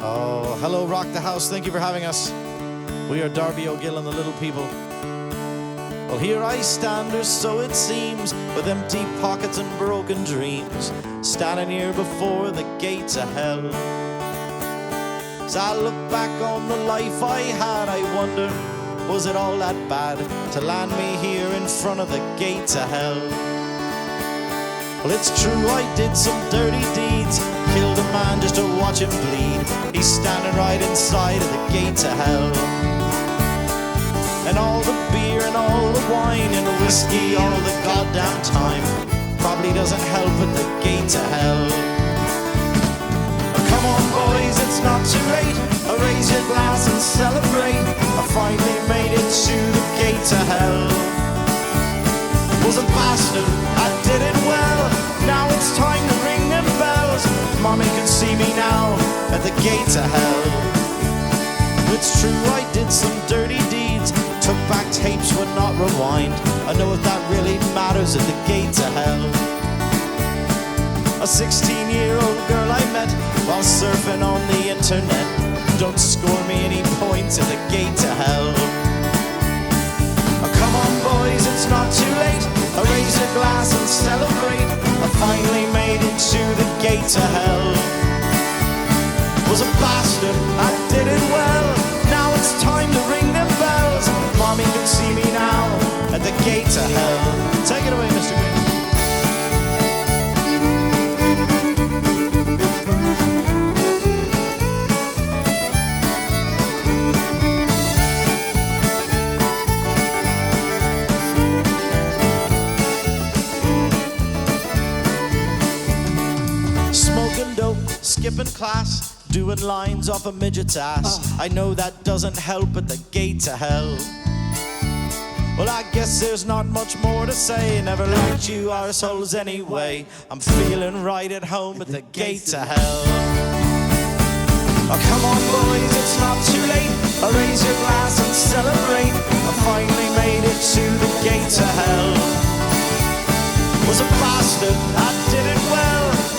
Oh, hello, Rock the House. Thank you for having us. We are Darby O Gill and the Little People. Well, here I stand, or so it seems, with empty pockets and broken dreams, standing here before the gates of hell. As I look back on the life I had, I wonder, was it all that bad to land me here in front of the gates of hell? Well, it's true, I did some dirty deeds, killed a man just to watch him bleed. He's standing right inside of the gates of hell. And all the beer and all the wine and the whiskey all the goddamn time probably doesn't help at the gates of hell. Come on boys, it's not too late, raise your glass and celebrate. I finally made it to the gates of hell. Was a bastard, I did it well. Now it's time to ring them bells. Mommy can see me now at the gates of hell. It's true, I did some dirty deeds, took back tapes, would not rewind. I know if that really matters at the gates of hell. A 16-year-old girl I met while surfing on the internet. Don't score me any points at the gates of hell. Come on boys, it's not too late, raise your glass and celebrate. I finally made it to the gates of hell. Was a bastard, I did it well. Now it's time to ring them bells. Mommy can see me now at the gates of hell. Take it away, Mr. Green. Skipping class, doing lines off a midget's ass. I know that doesn't help at the gates of hell. Well, I guess there's not much more to say. Never liked you arseholes anyway. I'm feeling right at home at the gates of hell. Oh, come on boys, it's not too late, raise your glass and celebrate. I finally made it to the gates of hell. Was a bastard, I did it well.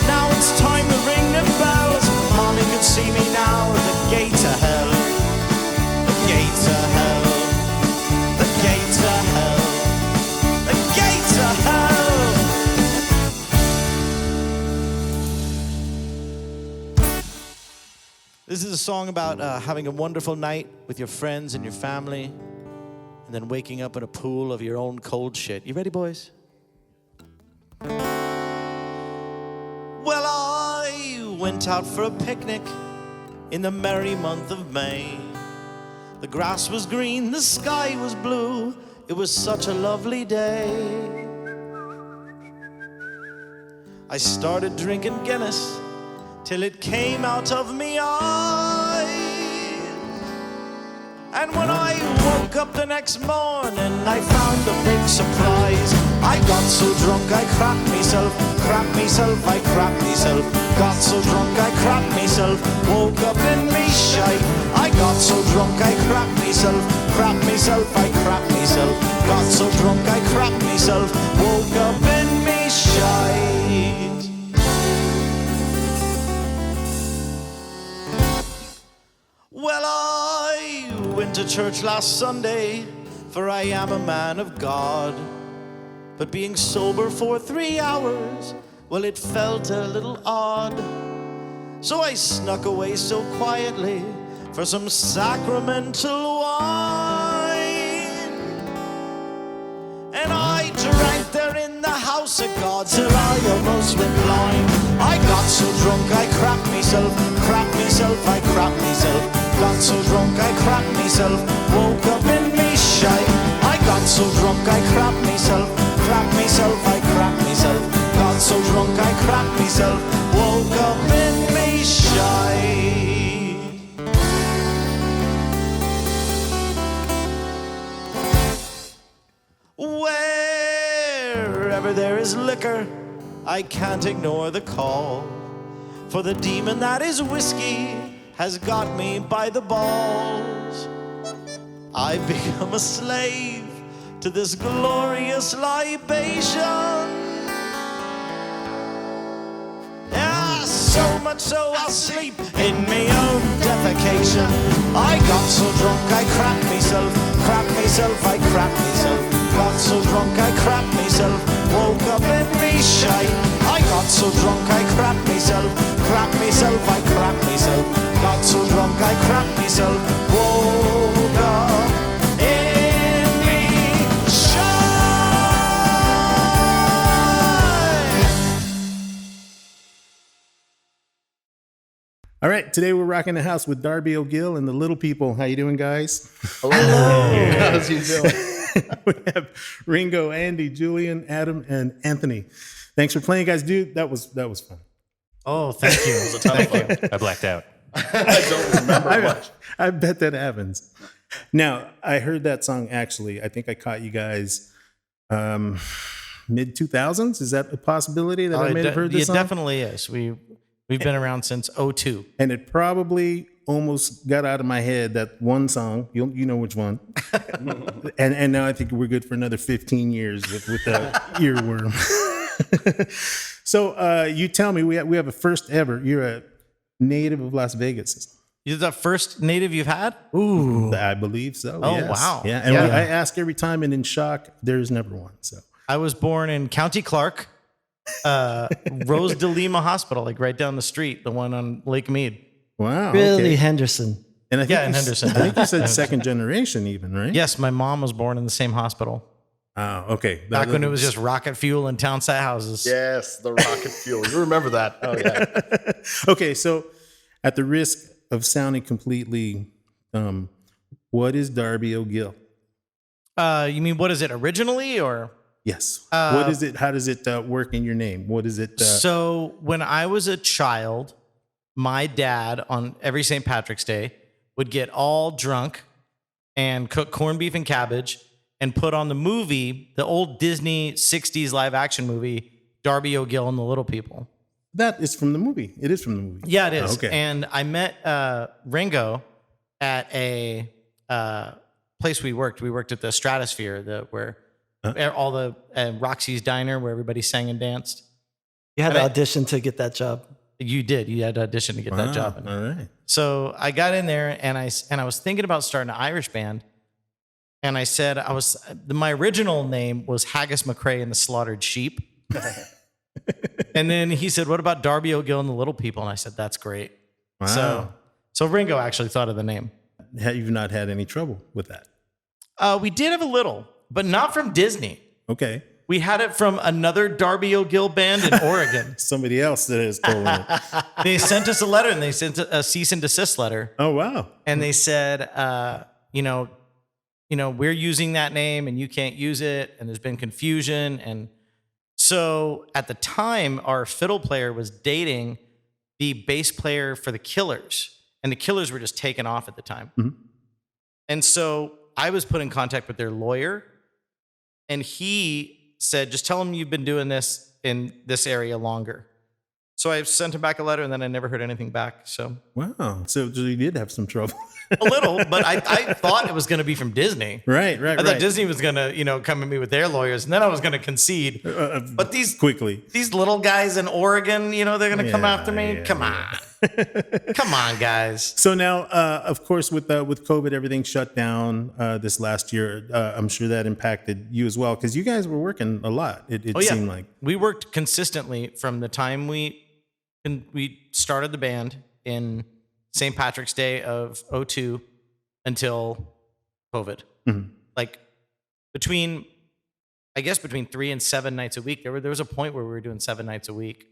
Now it's time to ring them bells. Mommy can see me now at the gates of hell. The gates of hell. The gates of hell. The gates of hell. This is a song about having a wonderful night with your friends and your family, and then waking up in a pool of your own cold shit. You ready, boys? Well, I went out for a picnic in the merry month of May. The grass was green, the sky was blue. It was such a lovely day. I started drinking Guinness till it came out of me eyes. And when I woke up the next morning, I found a big surprise. I got so drunk I crapped myself, I crapped myself. Got so drunk I crapped myself, woke up in me shite. I got so drunk I crapped myself, I crapped myself. Got so drunk I crapped myself, woke up in me shite. Well, I went to church last Sunday, for I am a man of God. But being sober for 3 hours, well, it felt a little odd. So I snuck away so quietly for some sacramental wine. And I drank there in the house of God till I almost went blind. I got so drunk I crapped myself, I crapped myself. Got so drunk I crapped myself, woke up in me shite. I got so drunk I crapped myself, I crapped myself. Got so drunk I crapped myself, woke up in me shite. Wherever there is liquor, I can't ignore the call. For the demon that is whiskey has got me by the balls. I've become a slave to this glorious libation. Yes, so much so I'll sleep in me own defecation. I got so drunk I crapped myself, I crapped myself. Got so drunk I crapped myself, woke up in me shite. I got so drunk I crapped myself, I crapped myself. Got so drunk I crapped myself, woke up in me shite. All right, today we're rocking the house with Darby O Gill and the Little People. How you doing, guys? Hello. How's you doing? We have Ringo, Andy, Julian, Adam, and Anthony. Thanks for playing, guys. Dude, that was fun. Oh, thank you. It was a ton of fun. I blacked out. I don't remember much. I bet that happens. Now, I heard that song actually. I think I caught you guys mid 2000s. Is that a possibility that I may have heard this song? It definitely is. We've been around since 2002. And it probably almost got out of my head, that one song. You know which one. and now I think we're good for another 15 years with the earworm. So you tell me, we have a first ever. You're a native of Las Vegas. You're the first native you've had? Ooh, I believe so. Oh, yes. wow. Yeah, and Yeah. I ask every time, and in shock, there's never one. So I was born in County Clark, Rose de Lima Hospital, like right down the street, the one on Lake Mead. wow, Really, okay. Henderson. And I think Yeah, in Henderson. I think you said second generation, even, right? Yes, my mom was born in the same hospital. Oh, okay. Back when it was just rocket fuel and town site houses. Yes, the rocket fuel. You remember that? Oh yeah. Okay, so at the risk of sounding completely dumb, what is Darby O Gill? You mean, what is it originally, or? Yes. What is it? How does it work in your name? What is it? So when I was a child, my dad on every St. Patrick's Day would get all drunk and cook corned beef and cabbage and put on the movie, the old Disney 60s live action movie, Darby O Gill and the Little People. That is from the movie. It is from the movie. Yeah, it is. Oh, okay. And I met Ringo at a place we worked. We worked at the Stratosphere, where all the Roxy's Diner, where everybody sang and danced. You had And to I- audition to get that job. You did. You had to audition to get that job. All right. So I got in there and I was thinking about starting an Irish band. And I said, my original name was Haggis McRae and the Slaughtered Sheep. And then he said, what about Darby O Gill and the Little People? And I said, that's great. Wow. So Ringo actually thought of the name. You've not had any trouble with that? We did have a little, but not from Disney. Okay. We had it from another Darby O Gill band in Oregon. Somebody else that has stolen it. They sent us a letter, and they sent a cease and desist letter. Oh, wow. And they said, we're using that name and you can't use it. And there's been confusion. And so at the time, our fiddle player was dating the bass player for the Killers. And the Killers were just taken off at the time. Mhm. And so I was put in contact with their lawyer. And he said, just tell them you've been doing this in this area longer. So I sent him back a letter, and then I never heard anything back. So Wow. So you did have some trouble. a little, but I thought it was going to be from Disney. Right. I thought Disney was going to, come at me with their lawyers, and then I was going to concede. But these little guys in Oregon, they're going to come after me. Come on. Come on, guys. So now, of course, with COVID, everything shut down this last year. I'm sure that impacted you as well, because you guys were working a lot. It seemed like We worked consistently from the time we started the band in St. Patrick's Day of 2002 until COVID. Mhm. Like between 3 and 7 nights a week. There was a point where we were doing 7 nights a week.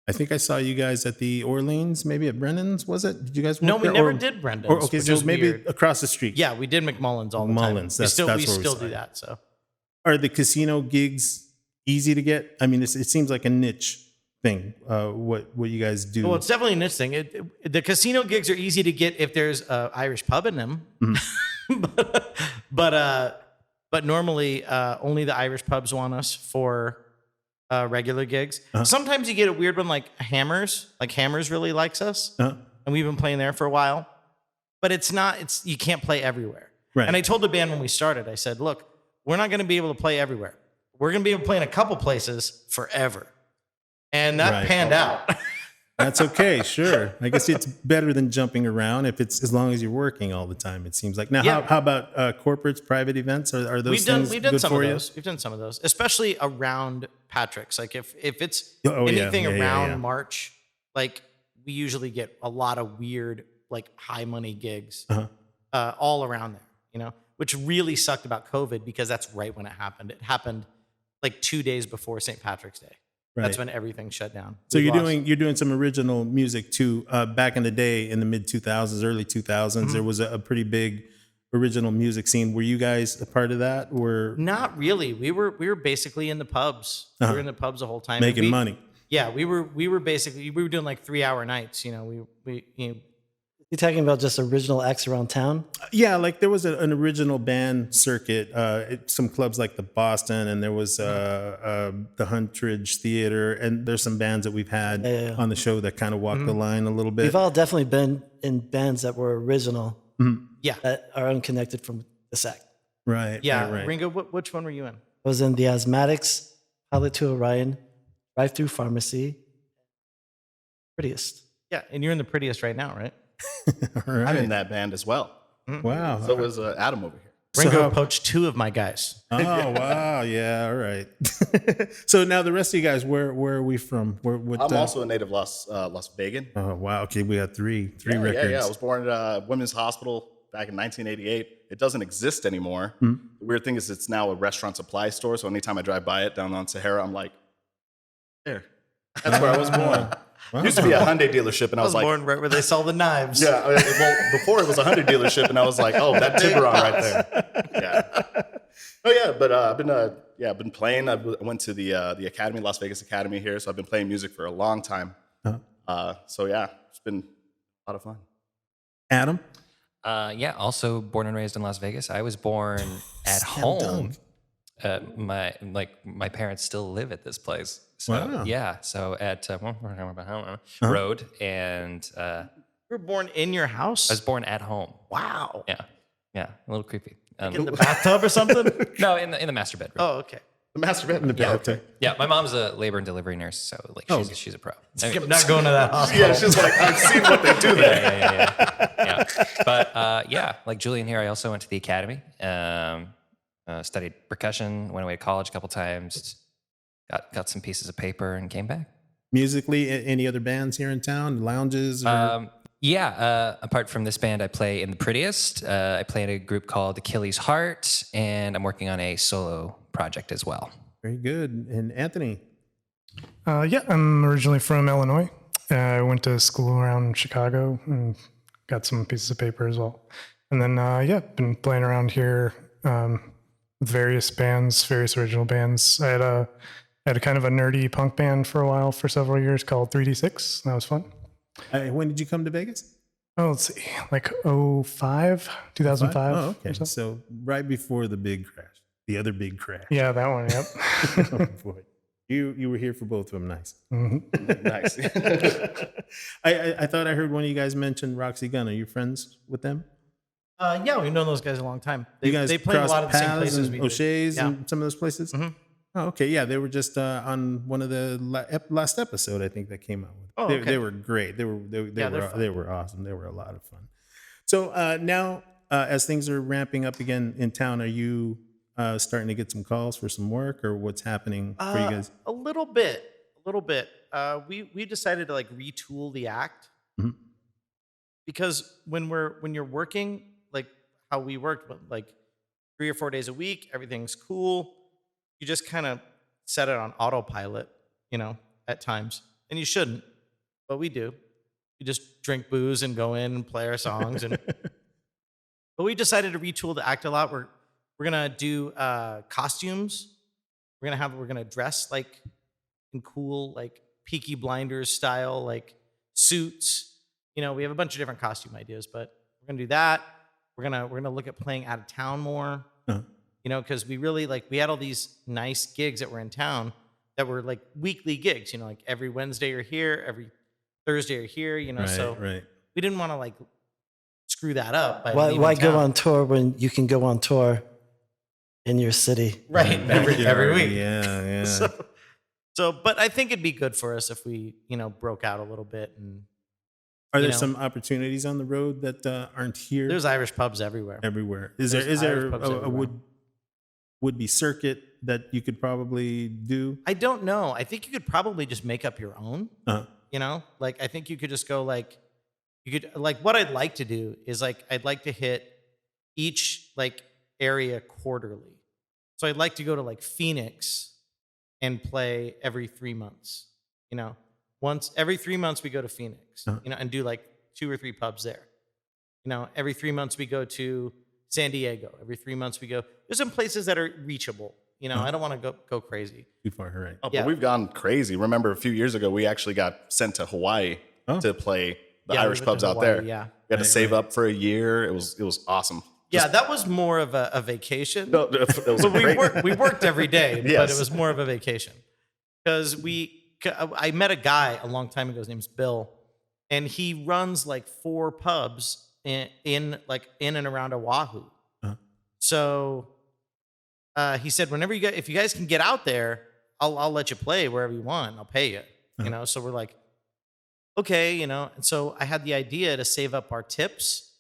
I think I saw you guys at the Orleans, maybe at Brennan's. Was it? Did you guys? Work No, we there? never Or- did Brendan's. Or, okay, which so was maybe weird. across the street. Yeah, we did McMullen's all the Mullins, time. that's we where we still saw do it. that. So Are the casino gigs easy to get? I mean, it seems like a niche thing. What you guys do? well, it's definitely a niche thing. The casino gigs are easy to get if there's an Irish pub in them, but normally only the Irish pubs want us for regular gigs. Sometimes you get a weird one like Hammers. Like Hammers really likes us, and we've been playing there for a while. But you can't play everywhere. Right. And I told the band when we started, I said, look, we're not going to be able to play everywhere. We're going to be able to play in a couple places forever. And that Right. panned out. That's okay, sure. I guess it's better than jumping around if it's as long as you're working all the time. It seems like. Now, Yeah. how about corporates, private events? Are those things We've done good some for of you? those. We've done some of those, especially around Patrick's. Like if it's Oh, yeah. anything Yeah, yeah, around yeah. March, like we usually get a lot of weird, like high money gigs all around there. You know, which really sucked about COVID because that's right when it happened. It happened like 2 days before St. Patrick's Day. That's Right. when everything shut down. So We you're lost- doing some original music too. Back in the day, in the mid 2000s, early 2000s, there was a pretty big original music scene. Were you guys a part of that? Or Not really. We were basically in the pubs. We were in the pubs the whole time. making We- money? Yeah, we were basically we were doing like 3-hour nights. You know, You talking about just original acts around town? Yeah, like there was an original band circuit, some clubs like the Boston, and there was the Huntridge Theater, and there's some bands that we've had Yeah. on the show that kind of walk the line a little bit. We've all definitely been in bands that were original yeah, that are unconnected from the act. Right. yeah. Right. Ringo, which one were you in? I was in the Asthmatics, Pilot to Orion, Drive Through Pharmacy, Prettiest. Yeah, and you're in the prettiest right now, right? All right. I'm in that band as well. Wow. So was Adam over here. Ringo how- poached 2 of my guys. Oh wow. Yeah. All right. So now the rest of you guys, where are we from? What, I'm also a native Las Vegas. Oh wow. Okay, we got three Yeah, records. yeah. I was born at a women's hospital back in 1988. It doesn't exist anymore. Hmm. The weird thing is it's now a restaurant supply store. So anytime I drive by it down on Sahara, I'm like, there. That's where I was born. Wow. Used to be a Hyundai dealership, and I I was was like, born right where they sell the knives. yeah. Well, before it was a Hyundai dealership, and I was like, oh, that Tiburon right there. Yeah. Oh yeah, but I've been playing. I went to the Academy, Las Vegas Academy here, so I've been playing music for a long time. So yeah, it's been a lot of fun. Adam. Yeah, also born and raised in Las Vegas. I was born at Slam home. dunk. My parents still live at this place. So Wow. yeah, so at Road, and You were born in your house? I was born at home. Wow. Yeah, a little creepy. In the bathtub or something? No, in the master bedroom. Oh, okay. The master bedroom. Yeah. Okay. Yeah, my mom's a labor and delivery nurse, so like she's a pro. I mean, I'm not going to that hospital. Yeah, it's just like I've seen what they do there. yeah. But yeah, like Julian here, I also went to the academy. Studied percussion. Went away to college a couple times. Got some pieces of paper and came back. Musically, any other bands here in town? Lounges? Or? Apart from this band, I play in the prettiest. I play in a group called Achilles Heart, and I'm working on a solo project as well. Very good. And Anthony. Yeah, I'm originally from Illinois. I went to school around Chicago and got some pieces of paper as well. And then, been playing around here with various bands, various original bands. I had a kind of a nerdy punk band for a while, for several years, called 3D6. That was fun. When did you come to Vegas? Oh, let's see, like 2005. Oh, okay. or so. So right before the big crash, the other big crash. Yeah, that one, yep. Oh, boy. You were here for both of them. Nice. Nice. I thought I heard one of you guys mention Roxy Gunn. Are you friends with them? Yeah, we've known those guys a long time. You guys They play in a crossed lot of the same paths places in we do. O'Shea's Yeah. and some of those places? Mhm. Oh, okay. Yeah, they were just on one of the last episode, I think, that came out. Oh, they, okay. they were great. They Yeah, they're were fun. they were awesome. They were a lot of fun. So now, as things are ramping up again in town, are you starting to get some calls for some work, or what's happening for you guys? A little bit. We decided to like retool the act Mhm. because when you're working like how we worked, like 3 or 4 days a week, everything's cool. You just kind of set it on autopilot, at times, and you shouldn't, but we do. We just drink booze and go in and play our songs, but we decided to retool the act a lot. We're gonna do costumes. We're gonna dress like in cool, like Peaky Blinders style, like suits. We have a bunch of different costume ideas, but we're gonna do that. We're gonna look at playing out of town more. Uh-huh. Because we really we had all these nice gigs that were in town that were like weekly gigs. Like every Wednesday you're here, every Thursday you're here. Right, So right. we didn't want to like screw that up. By Why leaving go town. on tour when you can go on tour in your city? right every week? Yeah, yeah. So, but I think it'd be good for us if we, broke out a little bit. And Are there know. some opportunities on the road that aren't here? there's Irish pubs everywhere. everywhere. Is There's there Irish pubs a everywhere. would-be circuit that you could probably do? I don't know. I think you could probably just make up your own. Like I think you could just go like, what I'd like to do is like I'd like to hit each like area quarterly. So I'd like to go to like Phoenix and play every 3 months. Once every 3 months we go to Phoenix. And do like 2 or 3 pubs there. Every 3 months we go to San Diego. Every 3 months we go. There's some places that are reachable. I don't want to go crazy. Too far, right? Oh, Yeah. but we've gone crazy. Remember a few years ago, we actually got sent to Hawaii to play the Yeah, we Irish went to pubs out Hawaii, there. yeah. We had to save up for a year. It was awesome. Yeah, that was more of a vacation. No, it was But great. we worked every day, but Yes. it was more of a vacation because I met a guy a long time ago. His name's Bill, and he runs like 4 pubs in and around Oahu. So he said, if you guys can get out there, I'll let you play wherever you want. I'll pay you. So we're like, okay, and so I had the idea to save up our tips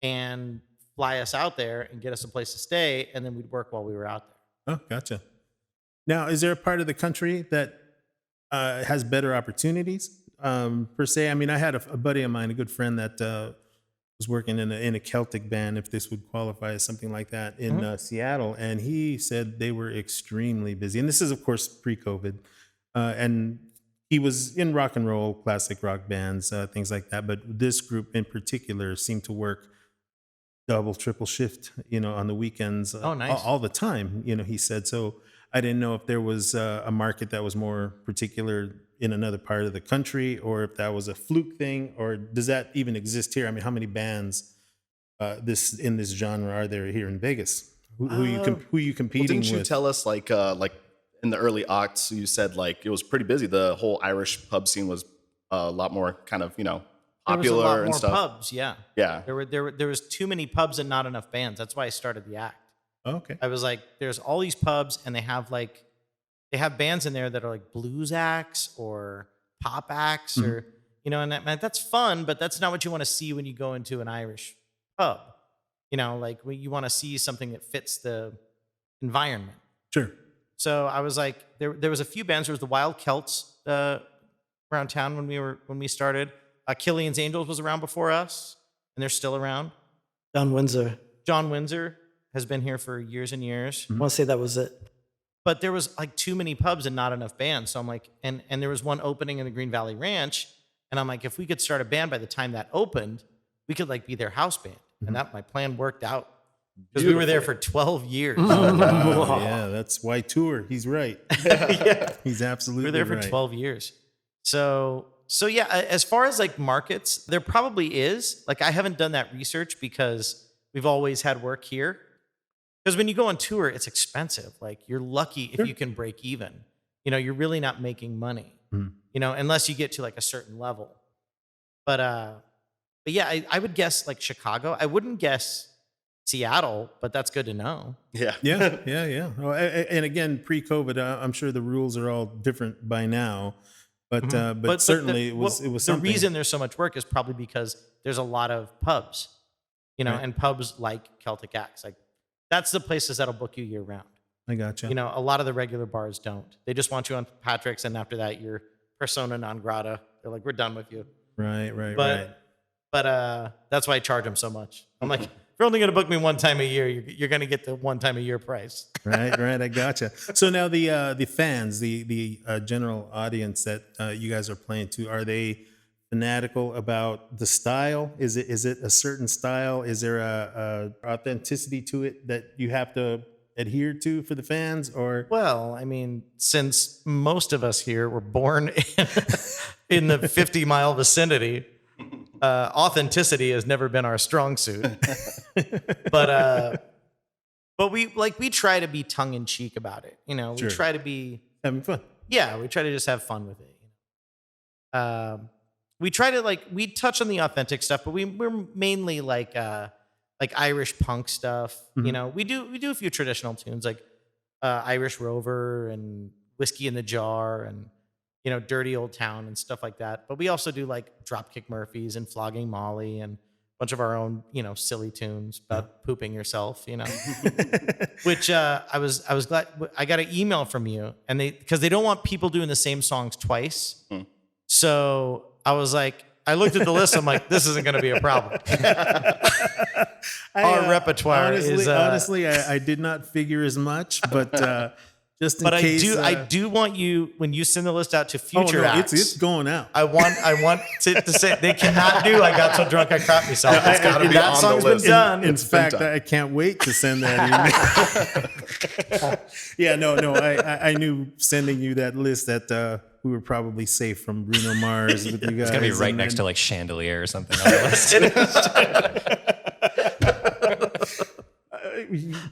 and fly us out there and get us a place to stay, and then we'd work while we were out there. Oh, gotcha. Now, is there a part of the country that has better opportunities per se? I mean, I had a buddy of mine, a good friend that was working in a Celtic band, if this would qualify as something like that, in Seattle, and he said they were extremely busy. And this is, of course, pre-COVID, and he was in rock and roll, classic rock bands, things like that. But this group in particular seemed to work double, triple shift, on the weekends, Oh, nice. all the time. He said so. I didn't know if there was a market that was more particular in another part of the country, or if that was a fluke thing, or does that even exist here? I mean, how many bands in this genre are there here in Vegas? Who you Well, competing didn't you with? tell us like in the early aughts, you said like it was pretty busy. The whole Irish pub scene was a lot more kind of There was popular a lot and more stuff. pubs. Yeah, Yeah. there was too many pubs and not enough bands. That's why I started the act. Oh, okay. I was like, there's all these pubs, and they have bands in there that are like blues acts or pop acts, or and that's fun, but that's not what you want to see when you go into an Irish pub. Like you want to see something that fits the environment. Sure. So I was like, there was a few bands. There was the Wild Celts around town when we started. Killian's Angels was around before us, and they're still around. John Windsor. John Windsor has been here for years and years. I want to say that was it. But there was like too many pubs and not enough bands. So I'm like, and there was one opening in the Green Valley Ranch, and I'm like, if we could start a band by the time that opened, we could like be their house band. And that my plan worked out because we were there for 12 years. Wow, yeah, that's why tour. He's right. Yeah. He's absolutely We were there for right. 12 years. So yeah, as far as like markets, there probably is. Like I haven't done that research because we've always had work here. Because when you go on tour, it's expensive. Like you're lucky if you can break even. You're really not making money. Unless you get to like a certain level. But yeah, I would guess like Chicago. I wouldn't guess Seattle, but that's good to know. Yeah. Yeah. Well, and again, pre-COVID, I'm sure the rules are all different by now, but certainly it was the something. reason there's so much work is probably because there's a lot of pubs, Right. and pubs like Celtic acts. Like that's the places that'll book you year round. I gotcha. A lot of the regular bars don't. They just want you on Patrick's, and after that, you're persona non grata. They're like, we're done with you. Right. But that's why I charge them so much. I'm like, if you're only going to book me one time a year, you're going to get the one time a year price. Right. I gotcha. So now the fans, the general audience that you guys are playing to, are they fanatical about the style? Is it a certain style? Is there a authenticity to it that you have to adhere to for the fans? Or Well, I mean, since most of us here were born in the 50-mile vicinity, authenticity has never been our strong suit. But we try to be tongue in cheek about it. We Sure. try to be having fun? we try to just have fun with it. We try to we touch on the authentic stuff, but we're mainly like Irish punk stuff. We do a few traditional tunes like Irish Rover and Whiskey in the Jar and, you know, Dirty Old Town and stuff like that. But we also do like Dropkick Murphys and Flogging Molly and a bunch of our own, you know, silly tunes about pooping yourself, you know. Which I was glad I got an email from you, and because they don't want people doing the same songs twice. So I was like, I looked at the list. I'm like, this isn't going to be a problem. Our repertoire is honestly, I did not figure as much, but just in but case. I do want you, when you send the list out to future acts, it's going out. I want to say they cannot do "I Got So Drunk I Crap Myself." It's gotta be that on the song's list. been done. In fact, I can't wait to send that email. Yeah, no, I knew sending you that list that we were probably safe from Bruno Mars with you guys. It's gonna be right next to like Chandelier or something on the list.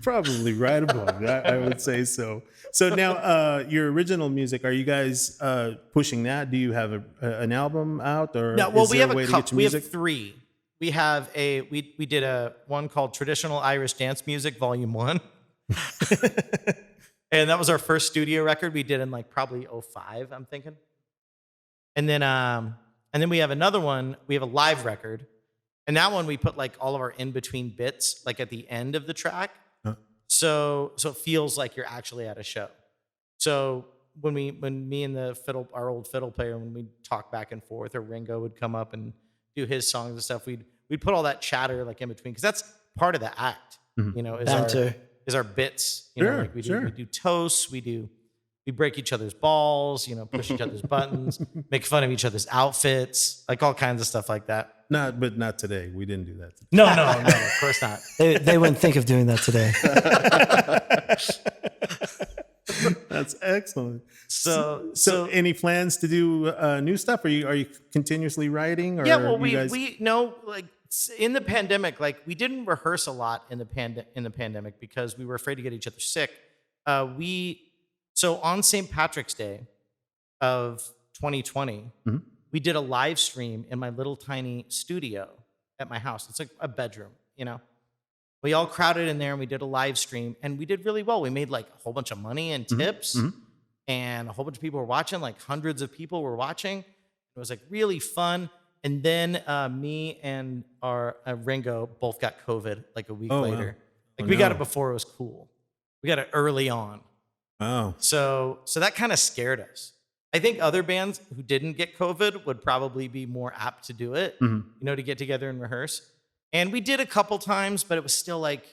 Probably right above that, I would say so. So now, your original music, are you guys pushing that? Do you have an album out, or No, well, is we there have a way to we get your music? have three. We have we did a one called Traditional Irish Dance Music Volume 1. And that was our first studio record we did in like probably 2005, I'm thinking. And then we have another one, we have a live record. And that one we put like all of our in-between bits like at the end of the track. So it feels like you're actually at a show. So when me and our old fiddle player, when we'd talk back and forth, or Ringo would come up and do his songs and stuff, we'd put all that chatter like in between, because that's part of the act, you know, is our bits. You know, like we do toasts, we break each other's balls, you know, push each other's buttons, make fun of each other's outfits, like all kinds of stuff like that. But not today. We didn't do that today. No, of course not. They wouldn't think of doing that today. That's excellent. So any plans to do new stuff? Are you continuously writing? Or yeah, well, you guys... we know, like in the pandemic, like we didn't rehearse a lot in the pandemic because we were afraid to get each other sick. So on St. Patrick's Day of 2020, we did a live stream in my little tiny studio at my house. It's like a bedroom, you know. We all crowded in there and we did a live stream, and we did really well. We made like a whole bunch of money and tips, and a whole bunch of people were watching, like hundreds of people were watching. It was like really fun. And then me and our Ringo both got COVID like a week later. Wow. Like we got it before it was cool. We got it early on. Oh. So that kind of scared us. I think other bands who didn't get COVID would probably be more apt to do it, you know, to get together and rehearse. And we did a couple times, but it was still like,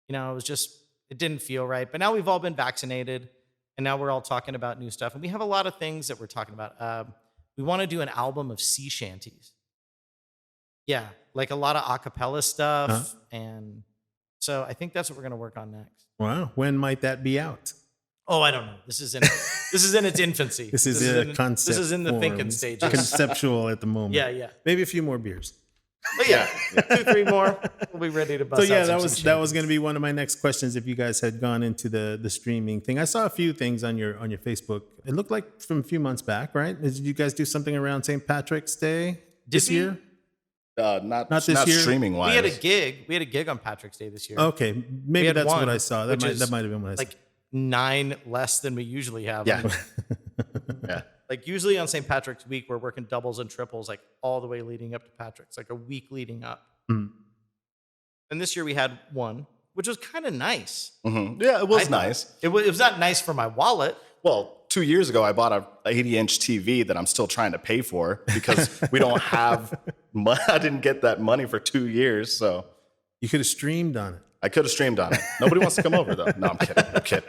you know, it didn't feel right. But now we've all been vaccinated, and now we're all talking about new stuff. And we have a lot of things that we're talking about. We want to do an album of sea shanties. Yeah, like a lot of a cappella stuff. And so I think that's what we're going to work on next. Wow. When might that be out? Oh, I don't know. This is in its infancy. This is a concept. This is in the form. thinking stages. Conceptual at the moment. Yeah. Maybe a few more beers. But yeah, 2-3 more, we'll be ready to bust So yeah, out that was going to be one of my next questions. If you guys had gone into the streaming thing, I saw a few things on your Facebook. It looked like from a few months back, right? Did you guys do something around St. Patrick's Day this year? Not this not year? streaming wise. We had a gig. We had a gig on Patrick's Day this year. Okay, maybe had that's one, what I saw. That which might have been what I saw. Like 9 less than we usually have. Yeah. Yeah. Like usually on St. Patrick's week, we're working doubles and triples, like all the way leading up to Patrick's, like a week leading up. And this year we had one, which was kind of nice. Yeah, it was nice. It was not nice for my wallet. Well, 2 years ago, I bought a 80-inch TV that I'm still trying to pay for because we don't have money. I didn't get that money for 2 years, so You could have streamed on it. I could have streamed on it. Nobody wants to come over, though. No, I'm kidding.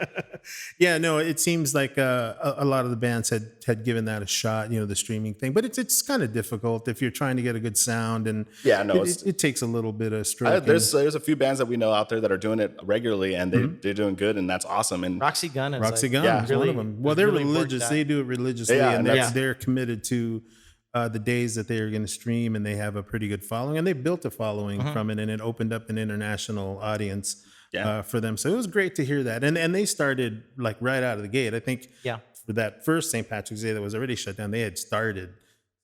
Yeah, no, it seems like a lot of the bands had given that a shot, you know, the streaming thing. But it's kind of difficult if you're trying to get a good sound, and Yeah, no, it takes a little bit of stroke. There's a few bands that we know out there that are doing it regularly, and they're doing good, and that's awesome. And Roxy Gunn is Roxy like, Gunn Yeah. is one of them. Well, they're really worked religious. that. They do it religiously, Yeah, and and they're committed to the days that they are going to stream, and they have a pretty good following, and they built a following from it, and it opened up an international audience for them. So it was great to hear that, and they started like right out of the gate. I think for that first St. Patrick's Day that was already shut down, they had started,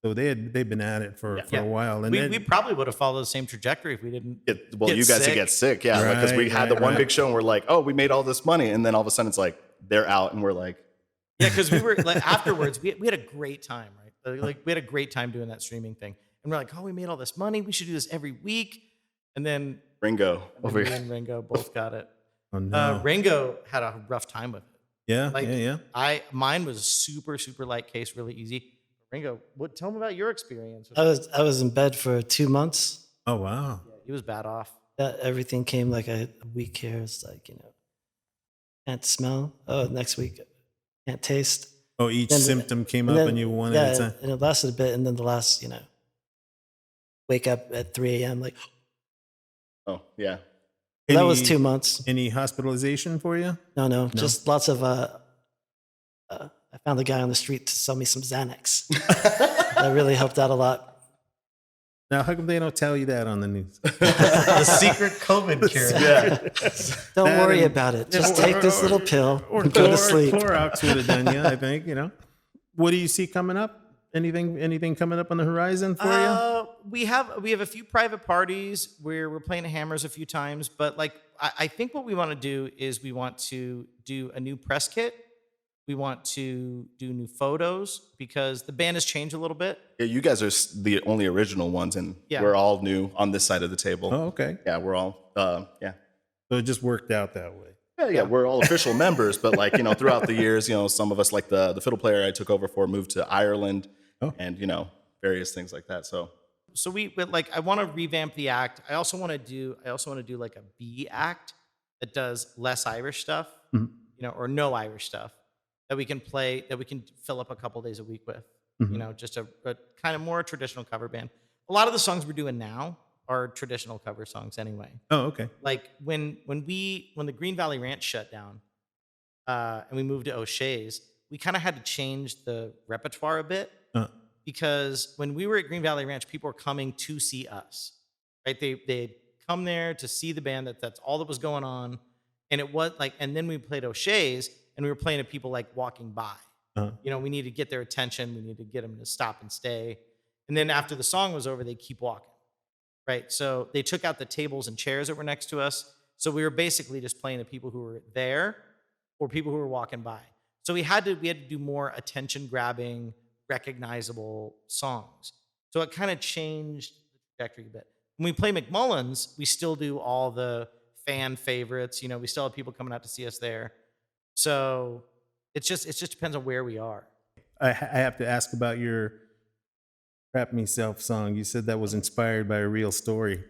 so they've been at it for a while, and we probably would have followed the same trajectory if we didn't. you guys did get sick, because we had the one big show, and we're like, oh, we made all this money, and then all of a sudden it's like they're out, and we're like, Yeah, because we were like afterwards, we had a great time, right? Like we had a great time doing that streaming thing, and we're like, oh, we made all this money. We should do this every week. And then Ringo over me here. and Ringo both got it. Oh, no. Ringo had a rough time with it. Yeah, Like yeah. mine was a super light case, really easy. Ringo, tell me about your experience. With I was in bed for 2 months. Oh, wow. He was bad off. Everything came like a week here. It's like, can't smell. Oh, next week, can't taste. Oh, each Then- symptom came up then- and you one yeah, at a time. and it lasted a bit. And then the last, wake up at 3 a.m. like, Oh, yeah. that was Any- 2 months. Any hospitalization for you? No, just lots of, I found a guy on the street to sell me some Xanax. That really helped out a lot. Now, how come they don't tell you that on the news? The secret COVID cure. Yeah. Don't That worry and- about it. Just take this little pill Or and go to sleep. Clorox would have done you, I think, What do you see coming up? Anything coming up on the horizon for you? We have a few private parties where we're playing Hammers a few times, but like I think what we want to do is we want to do a new press kit. We want to do new photos because the band has changed a little bit. Yeah, you guys are the only original ones, and Yeah. we're all new on this side of the table. Oh, okay. Yeah, we're all, yeah. So it just worked out that way. Yeah, we're all official members, but like, throughout the years, some of us, like the fiddle player I took over for, moved to Ireland, and, various things like that. So I want to revamp the act. I also want to do like a B act that does less Irish stuff, or no Irish stuff that we can play, that we can fill up a couple days a week with, just a kind of more traditional cover band. A lot of the songs we're doing now are traditional cover songs anyway. Oh, okay. Like when the Green Valley Ranch shut down, and we moved to O'Shea's, we kind of had to change the repertoire a bit. Because when we were at Green Valley Ranch, people were coming to see us, right? They'd come there to see the band. That's all that was going on. And it was like, and then we played O'Shea's and we were playing to people like walking by. We needed to get their attention. We needed to get them to stop and stay. And then after the song was over, they'd keep walking, right? So they took out the tables and chairs that were next to us. So we were basically just playing to people who were there or people who were walking by. So we had to do more attention grabbing, recognizable songs. So it kind of changed the trajectory a bit. When we play McMullen's, we still do all the fan favorites. We still have people coming out to see us there. So it just depends on where we are. I have to ask about your Crap Me Self song. You said that was inspired by a real story.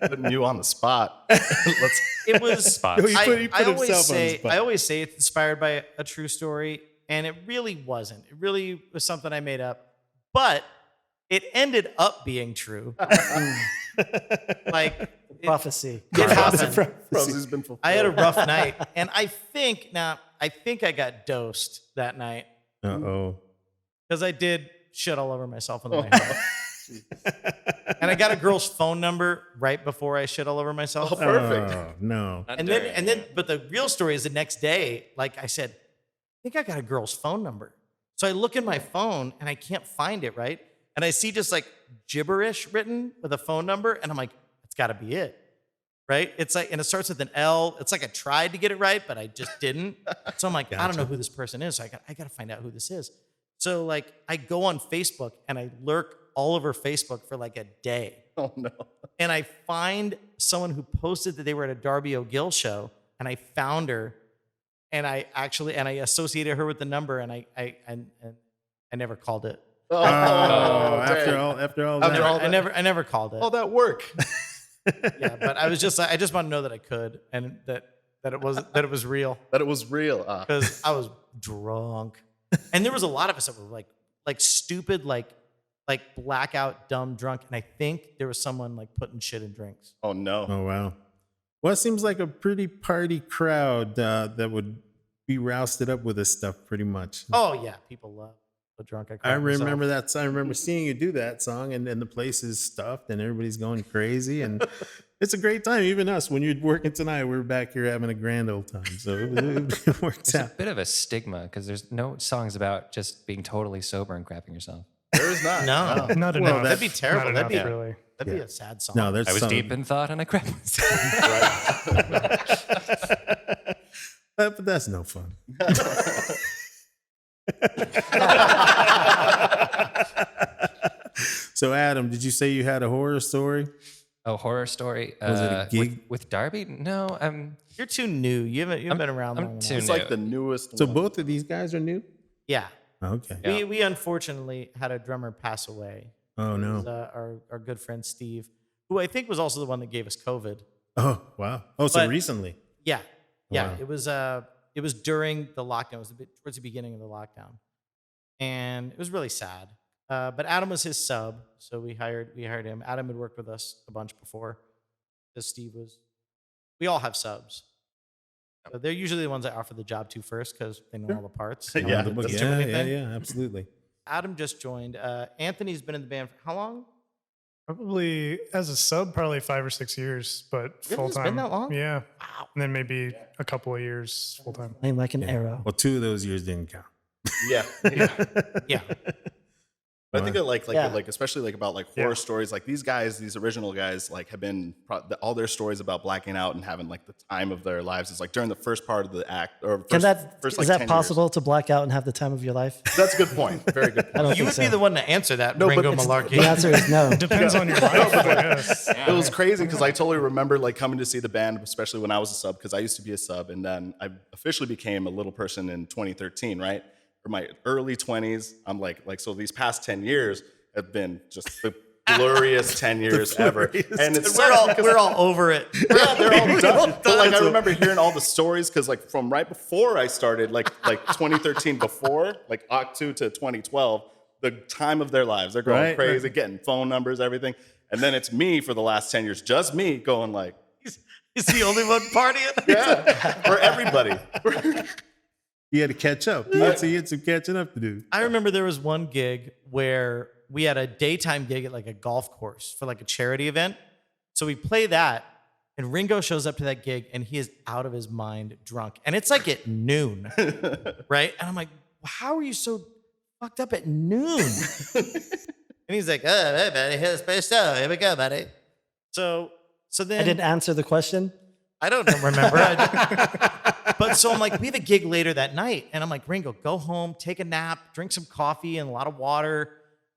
putting you on the spot. It was. Spots. He put I himself on the spot. I always say it's inspired by a true story, and it really wasn't. It really was something I made up, but it ended up being true. Prophecy. It happened. Prophecy's been fulfilled. I had a rough night, and I think I got dosed that night Uh-oh. because I did shit all over myself on the way home. And I got a girl's phone number right before I shit all over myself. Perfect. Oh, no. And then, but the real story is the next day, like I said, I think I got a girl's phone number. So I look in my phone and I can't find it, right? And I see just like gibberish written with a phone number, and I'm like, that's got to be it, right? It's like, and it starts with an L. It's like I tried to get it right, but I just didn't. So I'm like, I don't know who this person is. So I got to find out who this is. So like, I go on Facebook and I lurk all over Facebook for like a day. Oh no. And I find someone who posted that they were at a Darby O Gill show, and I found her, and I associated her with the number, and I never called it. Oh, after all that. I never called it. all that work. Yeah, but I just want to know that I could, and that it was real, That it was real. because I was drunk, and there was a lot of us that were like stupid, like blackout dumb drunk, and I think there was someone like putting shit in drinks. Oh no. Oh, wow. Well, it seems like a pretty party crowd that would be rousted up with this stuff pretty much. Oh yeah, people love the drunk. I remember that. I remember seeing you do that song, and the place is stuffed, and everybody's going crazy, and it's a great time. Even us, when you're working tonight, we're back here having a grand old time. So it works There's a out. bit of a stigma because there's no songs about just being totally sober and crapping yourself. There is not. No. Not Well, enough. That'd be terrible. Not That'd enough, be- really. That'd be a sad song. No, there's I was some, deep in thought and I crapped myself. But that's no fun. So, Adam, did you say you had a horror story? Oh, horror story. Was it a gig? With Darby? No, You're too new. You haven't been around long I'm enough. too It's new. like the newest So one. both of these guys are new? Yeah. Okay. Yeah. We unfortunately had a drummer pass away. Oh, It was, no. our good friend Steve, who I think was also the one that gave us COVID. Oh, wow. Oh, so But- recently. Yeah. Yeah. Wow. It was during the lockdown. It was towards the beginning of the lockdown. And it was really sad. But Adam was his sub, so we hired him. Adam had worked with us a bunch before. Because Steve was, we all have subs. So they're usually the ones I offer the job to first because they know all the parts. Yeah. Oh, the book. Doesn't do Yeah, anything. yeah, absolutely. Adam just joined. Anthony's been in the band for how long? Probably as a sub, probably 5 or 6 years, but Really? full It's time. been that long? Yeah. Wow. And then maybe a couple of years full time. Flame like an arrow. Well, 2 of those years didn't count. Yeah. Yeah. But I think that Yeah. like especially like about like horror stories, like these guys, these original guys, like have been all their stories about blacking out and having like the time of their lives is like during the first part of the act or Can that first, is like, that 10 possible to black out and have the time of your life? Years. That's a good point. Very good I point. don't You think would so. be the one to answer that, No, but Ringo it's- Malarkey. The answer is no. Depends on your life, I guess. It was crazy because I totally remember like coming to see the band, especially when I was a sub, because I used to be a sub, and then I officially became a little person in 2013, right? For my early 20s, I'm like so these past 10 years have been just the glorious 10 years ever, and it's We're all over it. yeah, they're all done. But like I So- remember hearing all the stories because like from right before I started, like 2013 before, like Octo to 2012, the time of their lives, they're going Right, crazy, getting phone numbers, everything, and then it's me for the last 10 years, just me going like, He's the only one partying. yeah, for everybody. You had to catch up. You had some catching up to do. I remember there was one gig where we had a daytime gig at like a golf course for like a charity event. So we play that, and Ringo shows up to that gig, and he is out of his mind drunk. And it's like at noon, right? And I'm like, how are you so fucked up at noon? And he's like, oh, hey, buddy, here's the show. Here we go, buddy. So then I didn't answer the question. I don't remember. But so I'm like, we have a gig later that night. And I'm like, Ringo, go home, take a nap, drink some coffee and a lot of water,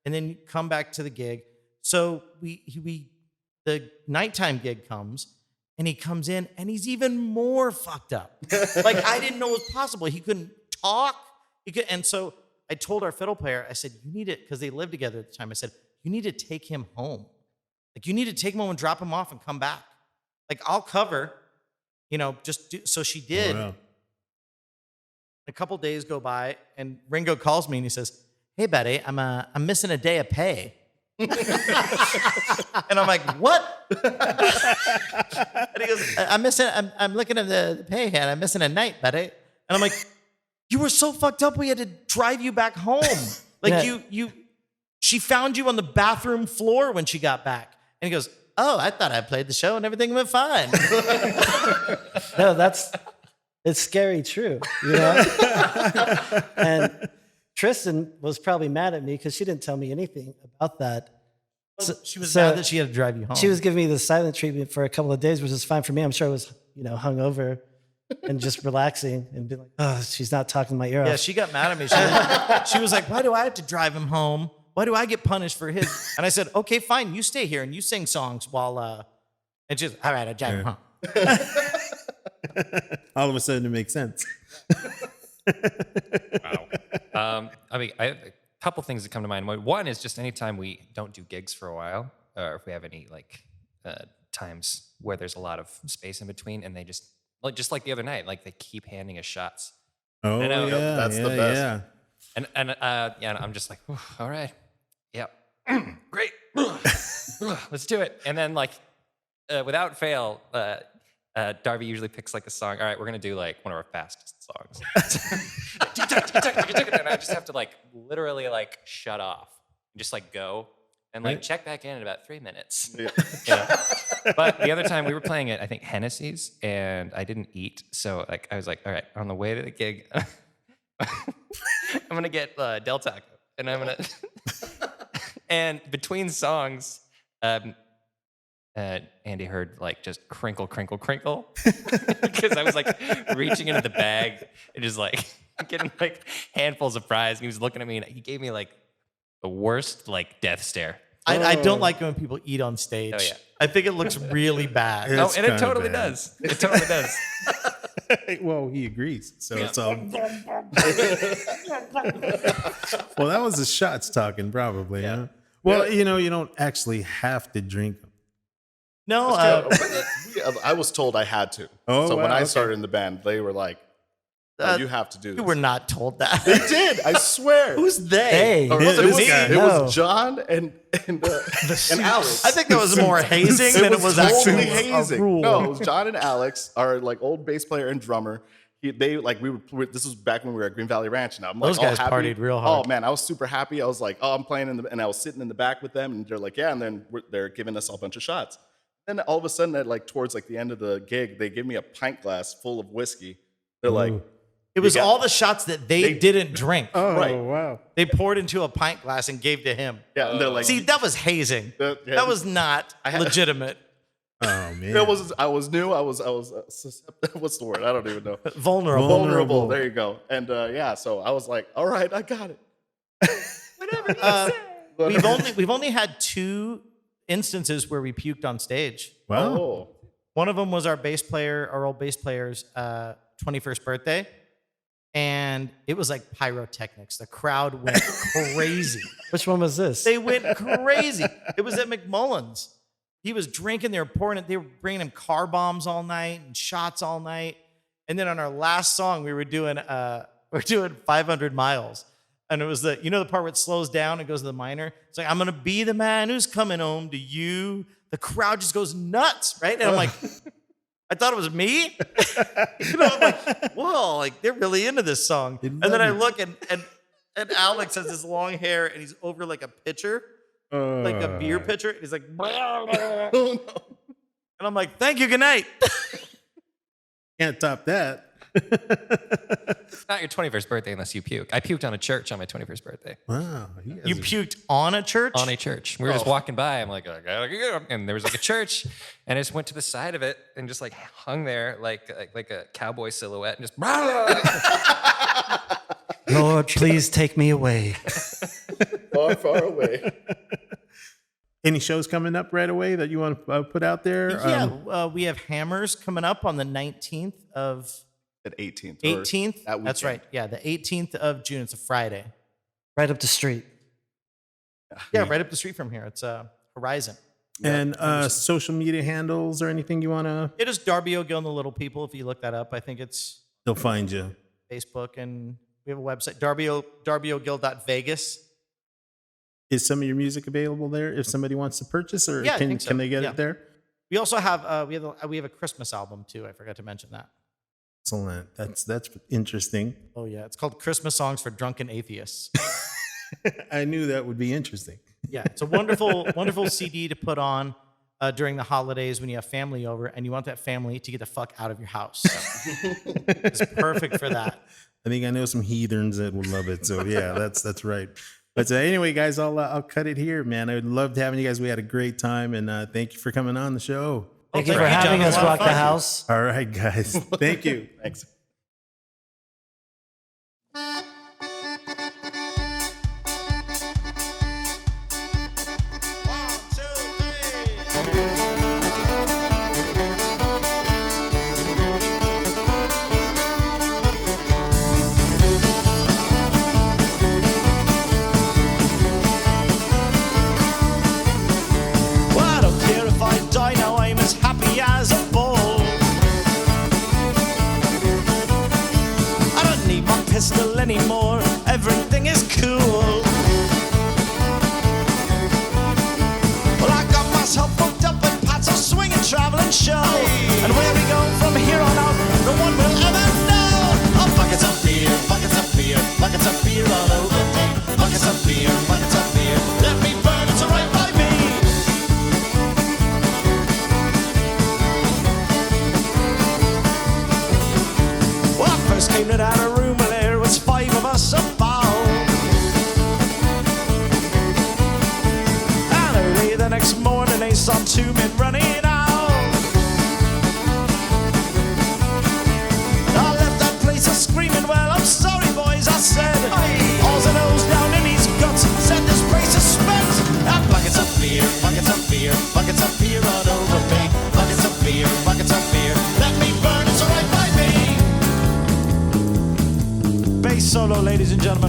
and then come back to the gig. So the nighttime gig comes, and he comes in, and he's even more fucked up. Like, I didn't know it was possible. He couldn't talk. And so I told our fiddle player, I said, you need it, because they lived together at the time. I said, you need to take him home. Like, you need to take him home and drop him off and come back. Like, I'll cover. Just do. So she did. Oh, wow. A couple days go by, and Ringo calls me and he says, "Hey, buddy, I'm missing a day of pay." And I'm like, "What?" And he goes, I'm looking at the pay here. I'm missing a night, buddy." And I'm like, "You were so fucked up. We had to drive you back home. Like Yeah. she found you on the bathroom floor when she got back." And he goes, "Oh, I thought I played the show and everything went fine." No, it's scary true, And Tristan was probably mad at me because she didn't tell me anything about that. She was So- mad that she had to drive you home. She was giving me the silent treatment for a couple of days, which is fine for me. I'm sure I was, hungover and just relaxing and be like, oh, she's not talking my ear Yeah, off. she got mad at me. She was like, "Why do I have to drive him home? Why do I get punished for his?" And I said, "Okay, fine. You stay here and you sing songs while." And she's, "All right, I drive him home." All of a sudden, it makes sense. Wow. I mean, I have a couple things that come to mind. One is just anytime we don't do gigs for a while, or if we have any times where there's a lot of space in between, and they just like the other night, like they keep handing us shots. Oh, I know. yeah. That's the yeah, best. Yeah. And I'm just like, all right, yep, great, let's do it. And then without fail, Darby usually picks like a song. All right, we're gonna do like one of our fastest songs. And I just have to literally shut off, and just go, and Right. check back in about 3 minutes. Yeah. Yeah. But the other time we were playing at, I think, Hennessy's, and I didn't eat. So I was like, all right, on the way to the gig, I'm going to get Del Taco. And I'm going to, and between songs, Andy heard like just crinkle, crinkle, crinkle, because I was like reaching into the bag and just like getting like handfuls of fries. And he was looking at me and he gave me like the worst like death stare. I don't like it when people eat on stage. Oh, yeah. I think it looks really bad. Yeah. Oh, It's and it kinda totally bad. does. It totally does. Well, he agrees. So it's all. Well, that was the shots talking, probably. Huh? Well, you don't actually have to drink them. No, I was told I had to. Oh, so when wow, I okay. started in the band, they were like, "Oh, you have to do we this." were not told that. They did. I swear. Who's they? Hey. Or Yeah, it was, this guy. it No. was John and Alex. I think that was more hazing than it was totally actually hazing. a rule. No, it was John and Alex, our like old bass player and drummer. They like we were. This was back when we were at Green Valley Ranch, and I'm like, Those guys happy. partied real hard. Oh man, I was super happy. I was like, oh, I'm playing and I was sitting in the back with them, and they're like, yeah, and then they're giving us a bunch of shots. Then all of a sudden, at like towards like the end of the gig, they give me a pint glass full of whiskey. They're like, It was got- all the shots that they didn't drink. Oh, Right. wow. They poured into a pint glass and gave to him. yeah, and they're like, See, that was hazing. That was not legitimate. Oh, man. I was new. I was what's the word? I don't even know. Vulnerable. Vulnerable. There you go. And yeah, so I was like, all right, I got it. We've only had 2 instances where we puked on stage. Wow. Oh. One of them was our old bass player's 21st birthday. And it was like pyrotechnics. The crowd went crazy. Which one was this? They went crazy. It was at McMullen's. He was drinking. They were pouring it. They were bringing him car bombs all night and shots all night. And then on our last song, we were doing 500 miles. And it was the part where it slows down and goes to the minor. It's like, I'm going to be the man who's coming home to you. The crowd just goes nuts, right? And I'm like, I thought it was me. I'm like, whoa, like they're really into this song. And then I look and Alex has this long hair and he's over like a pitcher, like a beer pitcher. And he's like, and I'm like, thank you, good night. Can't top that. It's not your 21st birthday unless you puke. I puked on a church on my 21st birthday. Wow. You puked on a church? On a church. We were just walking by. I'm like, I gotta go. And there was like a church, and I just went to the side of it and just like hung there like a cowboy silhouette and just. Lord, please take me away. Far, far away. Any shows coming up right away that you want to put out there? Yeah, we have Hammers coming up on the 19th of At 18th. 18th. That That's right. Yeah, the 18th of June. It's a Friday. Right up the street. Yeah, right up the street from here. It's Horizon. And social media handles or anything you want to? It is Darby O Gill and the Little People. If you look that up, I think it's They'll find you. Facebook, and we have a website, darbyogill.vegas. Is some of your music available there if somebody wants to purchase, or Yeah, I can think so. can they get Yeah. it there? We also have we have a Christmas album too. I forgot to mention that. Excellent. That's interesting. Oh yeah, it's called Christmas Songs for Drunken Atheists. I knew that would be interesting. Yeah, it's a wonderful CD to put on during the holidays when you have family over and you want that family to get the fuck out of your house. So it's perfect for that. I think I know some heathens that would love it. So yeah, that's right. But anyway, guys, I'll cut it here, man. I would love having you guys. We had a great time, and thank you for coming on the show. Thank you for having John. us, A lot of Rock the fun. House. All right, guys. Thank you. Thanks. Well, I don't care if I die now, I'm as happy as a bull. I don't need my pistol anymore, everything is cool. Well, I got myself hooked up with Pat's a swinging traveling show. And where we go from here on out, no one will ever know. Oh, buckets of beer, buckets of beer, buckets of beer all over me. Buckets of beer, let me burn, it's alright by me. Well, I first came to that room and there was 5 of us about. And early the next morning, I saw two men running out. I left that place a screaming, well, I'm sorry, boys, I said. All's a nose down in his guts, said this place is spent. Buckets of beer, buckets of beer, buckets of beer all over me. Buckets of beer, let me burn, it's alright by me. Bass solo, ladies and gentlemen.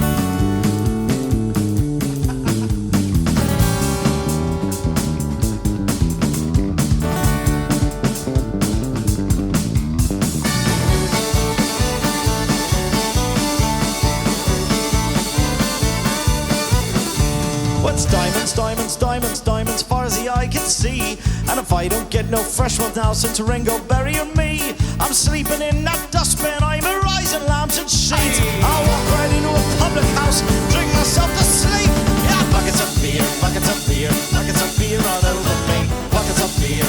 What's diamonds, diamonds, diamonds, diamonds, far as the eye can see. And if I don't get no fresh ones now since Ringo burying me, I'm sleeping in that dustbin, I'm a rising lamps and sheets. I'll walk right into a public house, drink myself to sleep. Yeah, buckets of beer, buckets of beer, buckets of beer all over me. Buckets of beer,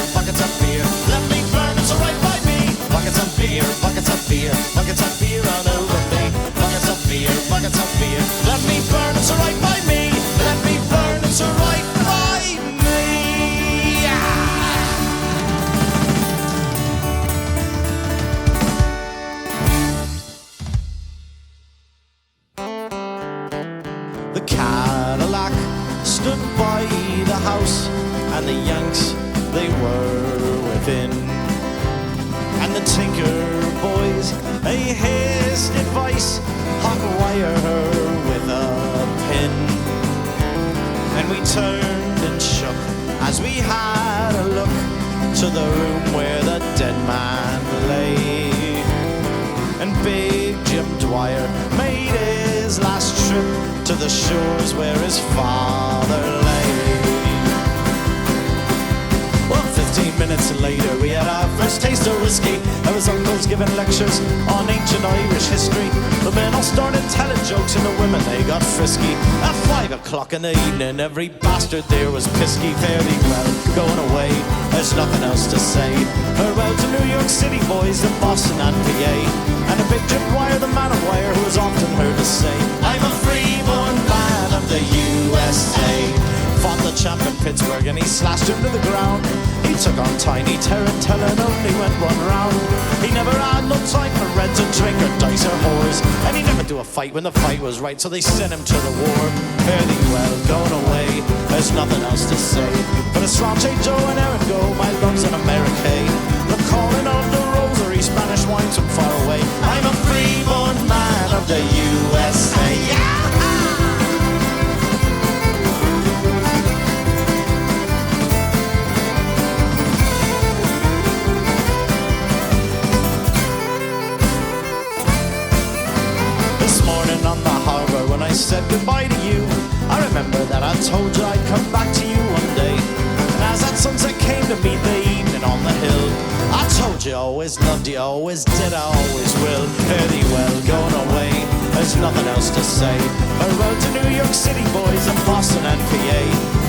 let me burn, it's alright by me. Buckets of beer, buckets of beer, buckets of beer all over me. Buckets of beer, let me burn, it's alright by me. Let me burn, it's alright by me. The Cadillac stood by the house, and the Yanks, they were within. And the Tinker boys, they hissed advice, hot wire her with a pin. And we turned and shook as we had a look to the room where the dead man lay. And big Jim Dwyer made his last trip to the shores where his father lay. Well, 15 minutes later we had our first taste of whiskey. There was uncles giving lectures on ancient Irish history. The men all started telling jokes and the women, they got frisky. At 5 o'clock in the evening, every bastard there was pisky. Fairly well, going away, there's nothing else to say. Farewell to New York City boys and Boston and PA. And a big Jim Dwyer, the man of wire, who was often heard to say, I'm a free-born man of the USA. Fought the champ in Pittsburgh and he slashed him to the ground. He took on Tiny Tarantella and only went one round. He never had no time for red to drink or dice or whores. And he never do a fight when the fight was right, so they sent him to the war. Fairly well, going away, there's nothing else to say. But a Slanche Joe and Aaron go, my love's an American. The calling of the rosary, Spanish wines from far away. I'm a free-born man of the USA. Yeah! On the harbor when I said goodbye to you, I remember that I told you I'd come back to you one day. And as that sunset came to meet the evening on the hill, I told you I always loved you, I always did, I always will. Fairly well, going away, there's nothing else to say. Farewell to New York City boys and Boston and PA.